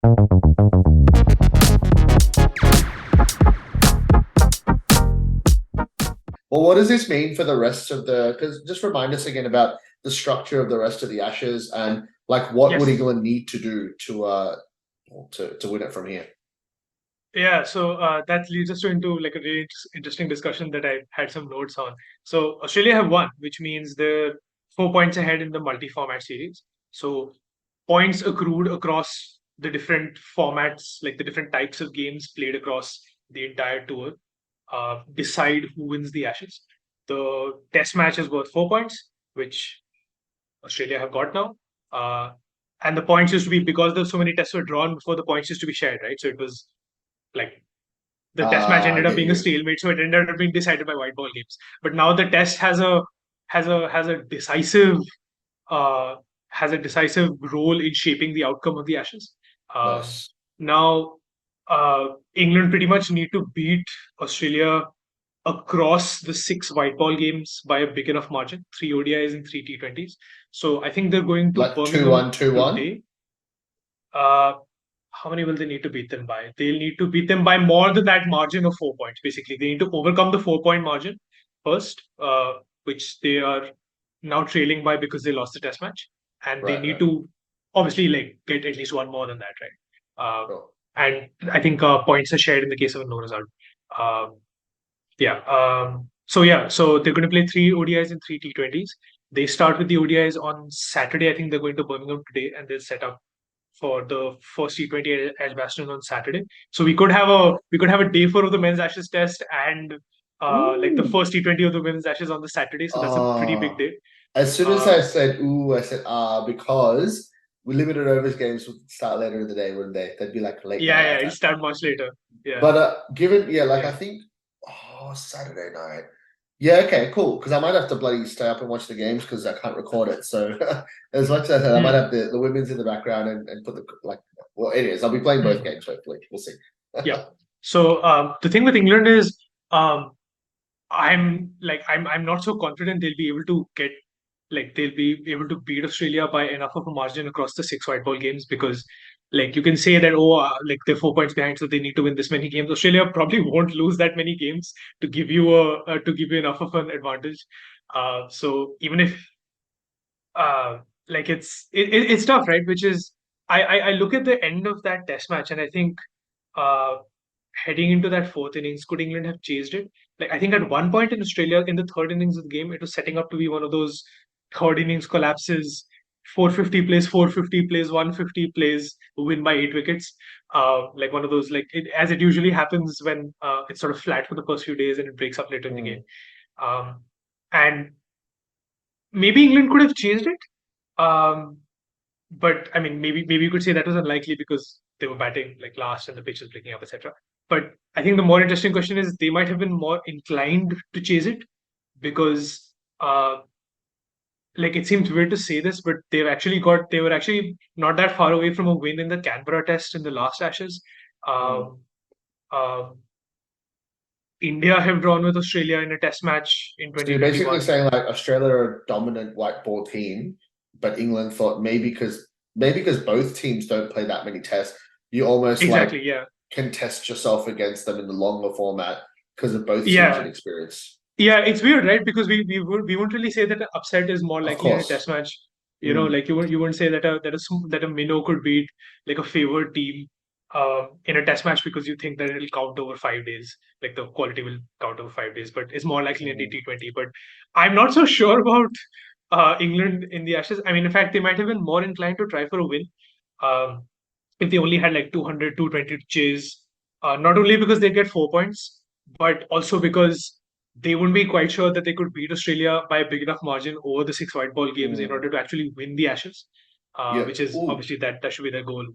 Well, what does this mean for the rest of the? Because just remind us again about the structure of the rest of the Ashes and like what would Yes. England need to do to win it from here? Yeah. So that leads us into like a really interesting discussion that I had some notes on. So Australia have won, which means they're 4 points ahead in the multi-format series. So points accrued across the different formats, like the different types of games played across the entire tour, decide who wins the Ashes. The Test match is worth 4 points, which Australia have got now. Uh, and the points used to be because there's so many tests were drawn before the points used to be shared, right? So it was like the test match I ended up get being a you. stalemate, so it ended up being decided by white ball games. But now the test has a decisive uh, has a decisive role in shaping the outcome of the Ashes. Um, Nice. Now, England pretty much need to beat Australia across the six white ball games by a big enough margin, three ODIs and three T20s. So I think they're going to Like two Birmingham one, 2-1. today. Uh, how many will they need to beat them by? They'll need to beat them by more than that margin of 4 points. Basically, they need to overcome the 4 point margin first, which they are now trailing by because they lost the test match, and they Right, need right. to obviously like get at least one more than that, right? Cool. And I think points are shared in the case of a no result. Um, yeah. So they're going to play three ODIs and three T20s. They start with the ODIs on Saturday. I think they're going to Birmingham today, and they'll set up for the first T20 at Edgbaston on Saturday. So we could have a day four of the men's Ashes test and like the Ooh. first T20 of the women's Ashes on the Saturday. So that's a pretty big Uh, day. as soon as Uh, I said ooh, I said because we limited overs games would start later in the day, wouldn't they? They'd be like late yeah, night yeah, our it'll time. start much later. Yeah, But given like I yeah. think Saturday night. Yeah, okay, cool. Because I might have to bloody stay up and watch the games because I can't record it. So as much as I said, I might Hmm, have the women's in the background and put the like well it is. I'll be playing both hmm. games, hopefully. We'll see. Yeah. So the thing with England is um, I'm not so confident they'll be able to get like they'll be able to beat Australia by enough of a margin across the six white ball games because like you can say that like they're 4 points behind so they need to win this many games. Australia probably won't lose that many games to give you enough of an advantage. So even if uh like it's tough, right? Which is I look at the end of that test match and I think uh heading into that fourth innings, could England have chased it? Like I think at one point in Australia, in the third innings of the game, it was setting up to be one of those third innings collapses, 450 plays, 450 plays, 150 plays, win by 8 wickets. Like one of those, like as it usually happens when it's sort of flat for the first few days and it breaks up later in the game. Mm. Um, and maybe England could have changed it. Um, but I mean, maybe you could say that was unlikely because they were batting like last and the pitch was breaking up, etc. But I think the more interesting question is they might have been more inclined to chase it because, like, it seems weird to say this, but they were actually not that far away from a win in the Canberra Test in the last Ashes. Mm. Um, um, India have drawn with Australia in a Test match in So you're basically 2021. saying like Australia are a dominant white ball team, but England thought maybe because both teams don't play that many tests, you almost like Exactly. Yeah. can test yourself against them in the longer format because of both teams' Yeah. inexperience. Yeah, it's weird, right? Because we won't really say that an upset is more Of likely in a test course. match. Mm. Like you wouldn't say that a minnow could beat like a favored team in a test match because you think that it'll count over 5 days, like the quality will count over 5 days, but it's more likely in a Mm. T20. But I'm not so sure about England in the Ashes. I mean, in fact, they might have been more inclined to try for a win um, if they only had like 200, 220 to chase. Not only because they'd get 4 points, but also because they wouldn't be quite sure that they could beat Australia by a big enough margin over the six white ball games in Mm. order to actually win the Ashes, Yeah. which is Ooh. obviously that should be their goal.